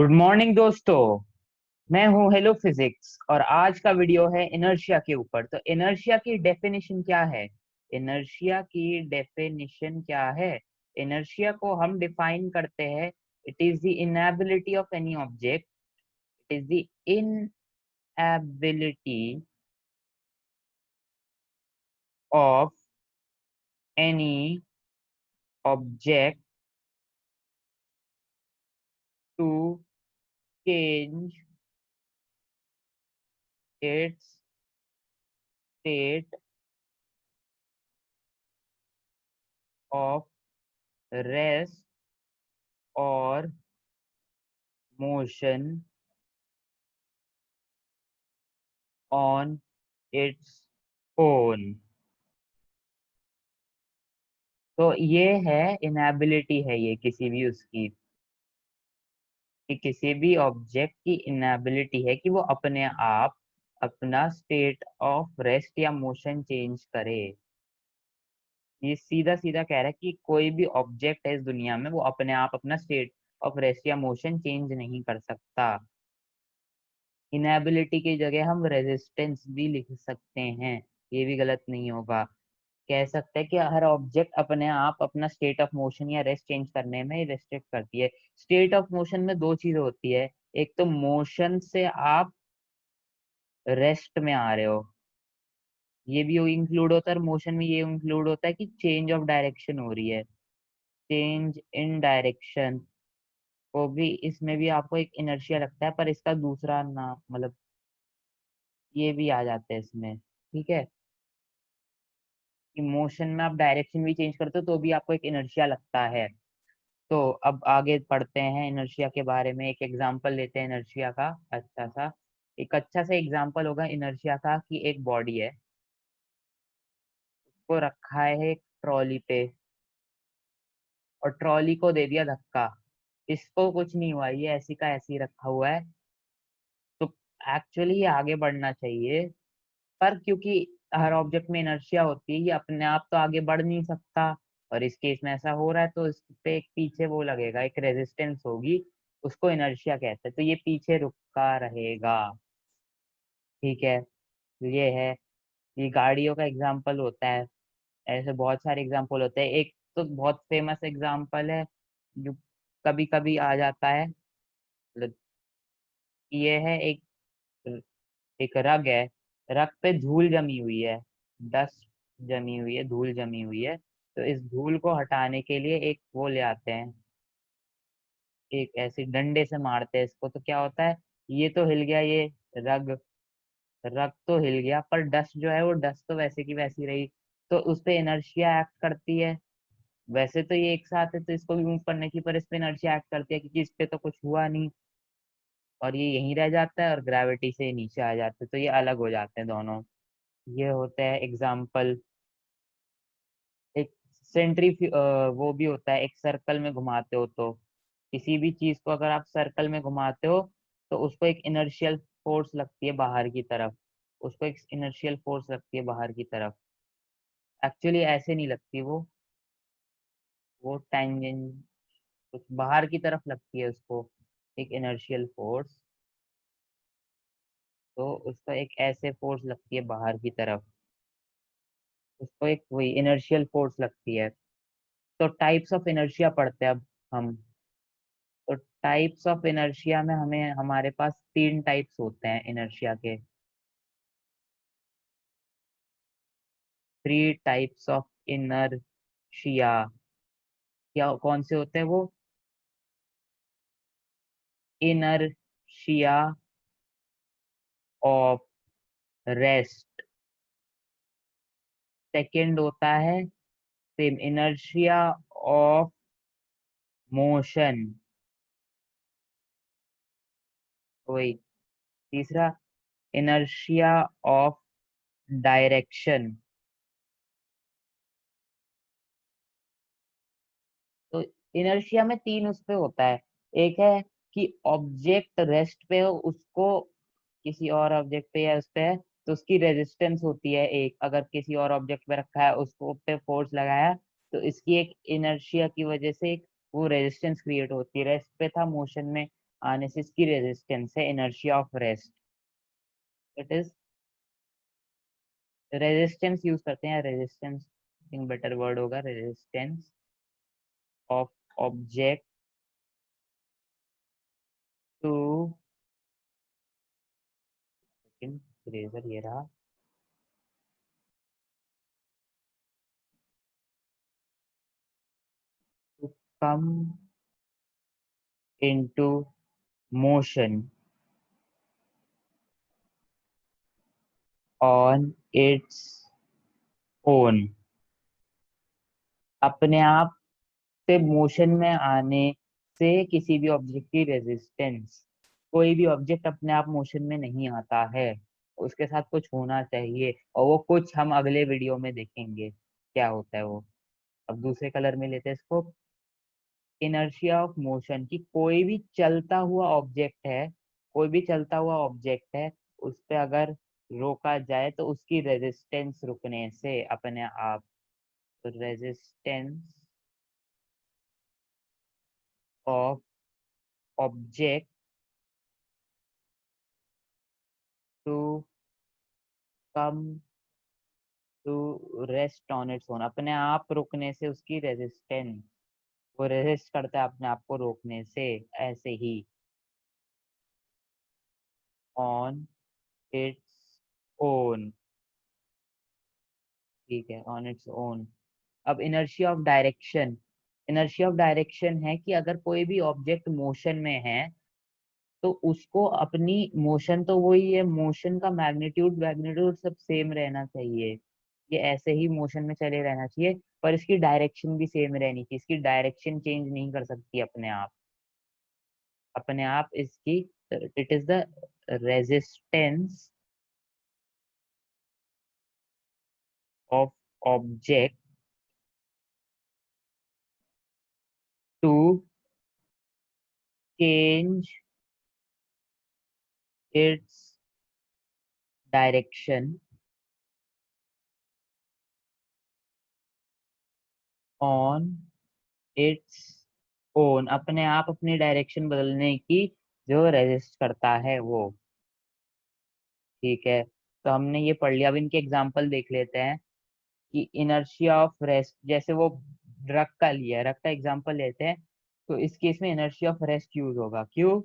Good morning दोस्तों। मैं हूं हेलो फिजिक्स और आज का वीडियो है इनर्शिया के ऊपर। तो इनर्शिया की डेफिनेशन क्या है? इनर्शिया की डेफिनेशन क्या है? इनर्शिया को हम डिफाइन करते हैं, it is the inability of any object, it is the inability of any object to change its state of rest और मोशन ऑन इट्स ओन। तो ये है इनएबिलिटी, है ये किसी भी उसकी, कि किसी भी ऑब्जेक्ट की इनएबिलिटी है कि वो अपने आप अपना स्टेट ऑफ रेस्ट या मोशन चेंज करे। ये सीधा सीधा कह रहा है कि कोई भी ऑब्जेक्ट है इस दुनिया में वो अपने आप अपना स्टेट ऑफ रेस्ट या मोशन चेंज नहीं कर सकता। इनएबिलिटी की जगह हम रेजिस्टेंस भी लिख सकते हैं, ये भी गलत नहीं होगा। कह सकते हैं कि हर ऑब्जेक्ट अपने आप अपना स्टेट ऑफ मोशन या रेस्ट चेंज करने में रेस्ट्रिक्ट करती है। स्टेट ऑफ मोशन में दो चीजें होती है, एक तो मोशन से आप रेस्ट में आ रहे हो, ये भी इंक्लूड होता है, और मोशन में ये इंक्लूड होता है कि चेंज ऑफ डायरेक्शन हो रही है, चेंज इन डायरेक्शन को भी, इसमें भी आपको एक इनर्शिया लगता है, पर इसका दूसरा नाम मतलब ये भी आ जाते हैं इसमें। ठीक है, कि मोशन में आप डायरेक्शन भी चेंज करते हो तो भी आपको एक इनर्शिया लगता है। तो अब आगे पढ़ते हैं इनर्शिया के बारे में, एक एग्जांपल लेते हैं इनर्शिया का। अच्छा सा एक अच्छा सा एग्जांपल होगा इनर्शिया का, कि एक बॉडी है, उसको रखा है एक ट्रॉली पे और ट्रॉली को दे दिया धक्का। इसको कुछ नहीं हुआ, ये ऐसी का ऐसी रखा हुआ है। तो एक्चुअली ये आगे बढ़ना चाहिए, पर क्योंकि हर ऑब्जेक्ट में इनर्शिया होती है, ये अपने आप तो आगे बढ़ नहीं सकता, और इस केस में ऐसा हो रहा है तो इस पे एक पीछे वो लगेगा, एक रेजिस्टेंस होगी, उसको इनर्शिया कहते हैं। तो ये पीछे रुका रहेगा। ठीक है, ये है, ये गाड़ियों का एग्जाम्पल होता है। ऐसे बहुत सारे एग्जाम्पल होते हैं, एक तो बहुत फेमस एग्जाम्पल है जो कभी कभी आ जाता है, मतलब ये है एक एक रग है, रग पे धूल जमी हुई है, डस्ट जमी हुई है, धूल जमी हुई है। तो इस धूल को हटाने के लिए एक वो ले आते हैं, एक ऐसे डंडे से मारते हैं इसको, तो क्या होता है, ये तो हिल गया, ये रग रग तो हिल गया, पर डस्ट जो है वो डस्ट तो वैसे की वैसी रही। तो उस पे इनर्शिया एक्ट करती है। वैसे तो ये एक साथ है तो इसको भी मूव करने की, पर इस पे इनर्शिया एक्ट करती है क्योंकि इस पे तो कुछ हुआ नहीं, और ये यहीं रह जाता है और ग्रेविटी से नीचे आ जाते हैं, तो ये अलग हो जाते हैं दोनों। ये होता है एग्जाम्पल। एक सेंट्री वो भी होता है, एक सर्कल में घुमाते हो तो, किसी भी चीज को अगर आप सर्कल में घुमाते हो तो उसको एक इनर्शियल फोर्स लगती है बाहर की तरफ, उसको एक इनर्शियल फोर्स लगती है बाहर की तरफ। एक्चुअली ऐसे नहीं लगती वो टेंजेंट कुछ बाहर की तरफ लगती है उसको, एक इनर्शियल फोर्स। तो उसको एक ऐसे फोर्स लगती है बाहर की तरफ, उसको एक वही इनर्शियल फोर्स लगती है। तो टाइप्स ऑफ इनर्शिया पढ़ते हैं अब हम। तो टाइप्स ऑफ इनर्शिया में हमें हमारे पास तीन टाइप्स होते हैं इनर्शिया के, थ्री टाइप्स ऑफ इनर्शिया। क्या कौन से होते हैं वो? इनर्शिया ऑफ रेस्ट, सेकंड होता है सेम इनर्शिया ऑफ मोशन, वही तीसरा इनर्शिया ऑफ डायरेक्शन। तो इनर्शिया में तीन उस पे होता है, एक है कि ऑब्जेक्ट रेस्ट पे हो, उसको किसी और ऑब्जेक्ट पे या उस पे है तो उसकी रेजिस्टेंस होती है एक, अगर किसी और ऑब्जेक्ट पे रखा है उसको पे फोर्स लगाया तो इसकी एक इनर्शिया की वजह से एक वो रेजिस्टेंस क्रिएट होती है। रेस्ट पे था, मोशन में आने से इसकी रेजिस्टेंस है inertia of rest. It is resistance use करते हैं, रेजिस्टेंस बेटर वर्ड होगा, resistance of object to, eraser ये रहा, to come into motion on its own. अपने आप से मोशन में आने से किसी भी ऑब्जेक्ट की रेजिस्टेंस, कोई भी ऑब्जेक्ट अपने आप मोशन में नहीं आता है, उसके साथ कुछ होना चाहिए, और वो कुछ हम अगले वीडियो में देखेंगे क्या होता है वो। अब दूसरे कलर में लेते हैं इसको। इनर्शिया ऑफ मोशन, की कोई भी चलता हुआ ऑब्जेक्ट है, कोई भी चलता हुआ ऑब्जेक्ट है, उस पे अगर रोका जाए तो उसकी रेजिस्टेंस रुकने से अपने आप, resistance of object to come to rest on its own, अपने आप रुकने से उसकी रेजिस्टेंस, वो रेजिस्ट करता है अपने आप को रोकने से, ऐसे ही, ऑन इट्स ओन। ठीक है, ऑन इट्स ओन। अब inertia of direction, inertia of direction है कि अगर कोई भी ऑब्जेक्ट मोशन में है तो उसको अपनी मोशन, तो वही है, मोशन का मैग्नीट्यूड मैग्नीट्यूड सब सेम रहना चाहिए, ये ऐसे ही मोशन में चले रहना चाहिए, पर इसकी डायरेक्शन भी सेम रहनी चाहिए, इसकी डायरेक्शन चेंज नहीं कर सकती अपने आप, अपने आप इसकी, it is the resistance of object to change its direction on its own, अपने आप अपनी डायरेक्शन बदलने की जो रेजिस्ट करता है वो। ठीक है, तो हमने ये पढ़ लिया, अब इनके एग्जांपल देख लेते हैं कि इनर्शिया ऑफ रेस्ट, जैसे वो रक का लिया, रक का एग्जांपल लेते हैं, तो इस केस में इनर्शिया ऑफ रेस्ट यूज होगा, क्यों?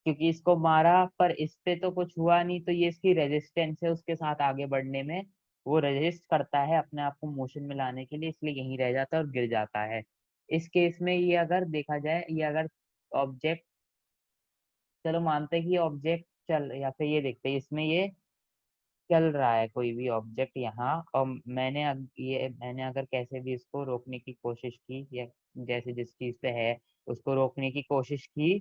क्योंकि इसको मारा पर इस पे तो कुछ हुआ नहीं, तो ये इसकी रेजिस्टेंस है उसके साथ आगे बढ़ने में, वो रेजिस्ट करता है अपने आप को मोशन में लाने के लिए, इसलिए यहीं रह जाता है और गिर जाता है। इस केस में ये अगर देखा जाए, ये अगर ऑब्जेक्ट, चलो मानते हैं कि ये ऑब्जेक्ट चल, या फिर ये देखते हैं इसमें ये चल रहा है कोई भी ऑब्जेक्ट यहाँ, और मैंने अगर कैसे भी इसको रोकने की कोशिश की, या जैसे जिस चीज पे है उसको रोकने की कोशिश की,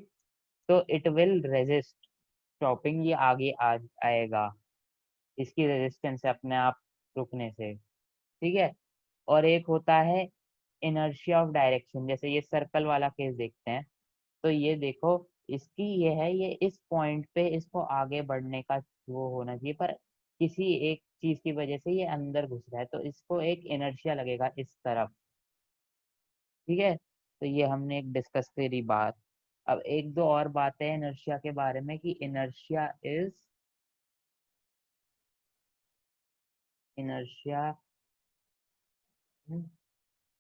तो इट विल रेजिस्ट स्टॉपिंग, ये आगे आएगा, इसकी रेजिस्टेंस है अपने आप रुकने से। ठीक है, और एक होता है इनर्शिया ऑफ डायरेक्शन, जैसे ये सर्कल वाला केस देखते हैं, तो ये देखो, इसकी ये है, ये इस पॉइंट पे इसको आगे बढ़ने का वो होना चाहिए, पर किसी एक चीज की वजह से ये अंदर घुस रहा है, तो इसको एक इनर्शिया लगेगा इस तरफ। ठीक है, तो ये हमने एक डिस्कस करी बात। अब एक दो और बातें हैं इनर्शिया के बारे में, कि इनर्शिया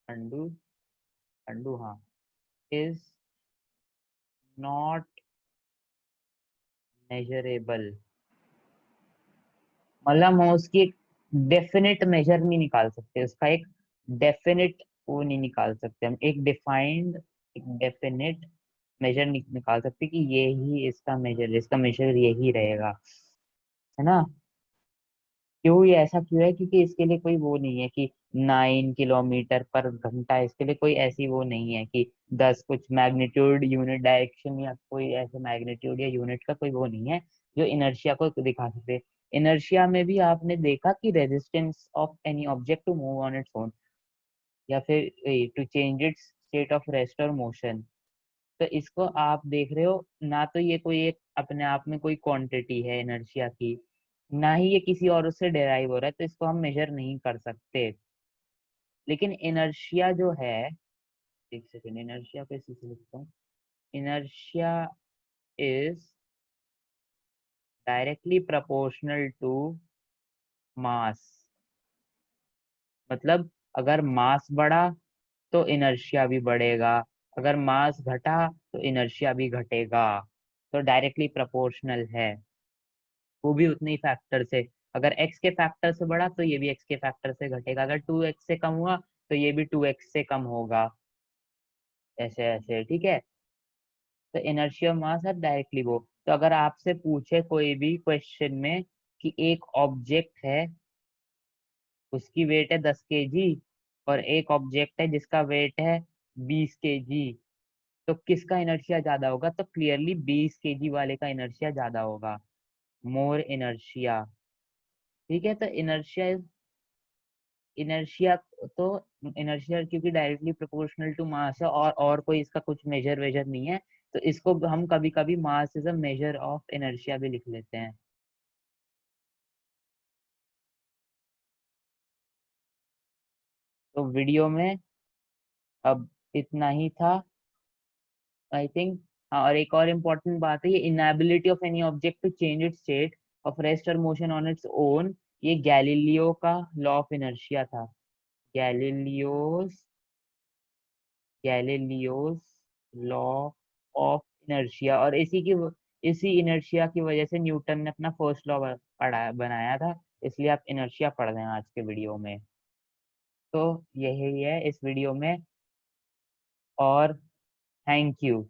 अंडू अंडू हाँ, इज नॉट मेजरेबल, मतलब हम उसकी एक डेफिनेट मेजर नहीं निकाल सकते, उसका एक डेफिनेट वो नहीं निकाल सकते, हम एक डिफाइंड, एक डेफिनेट मेजर निकाल सकते कि ये ही इसका मेजर, इसका मेजर यही रहेगा, है ना? क्यों ये ऐसा क्यों है? क्योंकि इसके लिए कोई वो नहीं है कि 9 किलोमीटर पर घंटा, इसके लिए कोई ऐसी वो नहीं है कि 10 कुछ मैग्नीट्यूड यूनिट डायरेक्शन, या कोई ऐसे मैग्नीट्यूड या यूनिट का कोई वो नहीं है जो इनर्शिया को दिखा सके। इनर्शिया में भी आपने देखा कि resistance of any object to move on its own, या फिर to change its state of rest और मोशन, तो इसको आप देख रहे हो ना, तो ये कोई एक अपने आप में कोई क्वांटिटी है इनर्शिया की, ना ही ये किसी और से डेराइव हो रहा है, तो इसको हम मेजर नहीं कर सकते। लेकिन इनर्शिया जो है, एक सेकेंड, इनर्शिया को इसी से लिखता हूँ, inertia is directly proportional to mass। मतलब अगर मास बढ़ा तो इनर्शिया भी बढ़ेगा, अगर मास घटा तो इनर्शिया भी घटेगा। तो डायरेक्टली प्रोपोर्शनल है, वो भी उतने ही फैक्टर से। अगर एक्स के फैक्टर से बढ़ा तो ये भी एक्स के फैक्टर से घटेगा, अगर 2x से कम हुआ तो ये भी 2x से कम होगा, ऐसे ऐसे, ठीक है। तो इनर्शिया मास है डायरेक्टली वो। तो अगर आपसे पूछे कोई भी क्वेश्चन में कि एक ऑब्जेक्ट है, उसकी वेट है 10 kg, और एक ऑब्जेक्ट है जिसका वेट है 20 kg, तो किसका इनर्शिया ज्यादा होगा? तो क्लियरली 20 kg वाले का इनर्शिया ज्यादा होगा, मोर इनर्शिया। ठीक है, तो इनर्शिया इनर्शिया तो इनर्शिया क्योंकि डायरेक्टली प्रोपोर्शनल टू मास है, और कोई इसका कुछ मेजर वेजर नहीं है, तो इसको हम कभी कभी mass is a measure of inertia भी लिख लेते हैं। तो वीडियो में अब इतना ही था, आई थिंक। हाँ, और एक और इम्पोर्टेंट बात है, ये inability of any object to change its state of rest और मोशन ऑन इट्स ओन, ये गैलीलियो का लॉ ऑफ इनर्शिया था। Galileo's Galileo's law of inertia, और इसी इनर्शिया की वजह से न्यूटन ने अपना फर्स्ट लॉ पढ़ा बनाया था। इसलिए आप इनर्शिया पढ़ रहे हैं आज के वीडियो में। तो यही है इस वीडियो में, और थैंक यू।